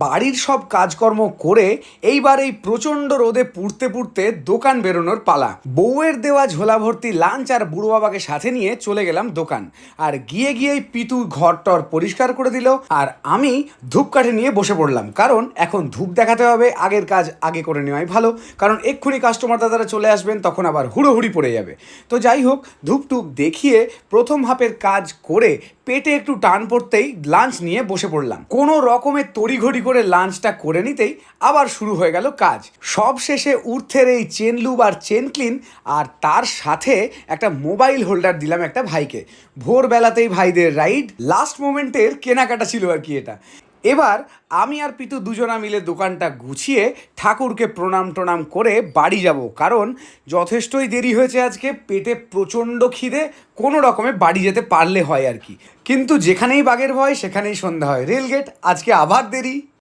বাড়ির সব কাজকর্ম করে এইবার এই প্রচণ্ড রোদে পুড়তে পুড়তে দোকান বেরোনোর পালা। বউয়ের দেওয়া ঝোলা ভর্তি লাঞ্চ আর বুড়ো বাবাকে সাথে নিয়ে চলে গেলাম দোকান। আর গিয়েই পিতু ঘর টর পরিষ্কার করে দিল, আর আমি ধূপকাঠি নিয়ে বসে পড়লাম, কারণ এখন ধূপ দেখাতে হবে। আগের কাজ আগে করে নেওয়াই ভালো, কারণ এক্ষুনি কাস্টমার দাদারা চলে আসবেন, তখন আবার হুড়োহুড়ি পড়ে যাবে। তো যাই হোক, ধূপ টুপ দেখিয়ে প্রথম হাফের কাজ করে পেটে একটু টান পড়তেই লাঞ্চ নিয়ে বসে পড়লাম। কোনো রকমের তড়িঘড়ি করে লাঞ্চটা করে নিতেই আবার শুরু হয়ে গেল কাজ। সব শেষে উর্থের এই চেন লুব আর চেন ক্লিন, আর তার সাথে একটা মোবাইল হোল্ডার দিলাম একটা ভাইকে। ভোরবেলাতেই ভাইদের রাইড, লাস্ট মোমেন্টের কেনাকাটা ছিল আর কি এটা। এবার আমি আর পিতু দুজনা মিলে দোকানটা গুছিয়ে ঠাকুরকে প্রণাম টনাম করে বাড়ি যাব, কারণ যথেষ্টই দেরি হয়েছে আজকে। পেটে প্রচণ্ড খিদে, কোনো রকমে বাড়ি যেতে পারলে হয় আর কি। কিন্তু যেখানেই বাঘের ভয় সেখানেই সন্ধ্যা হয়। রেলগেট, আজকে আবার দেরি।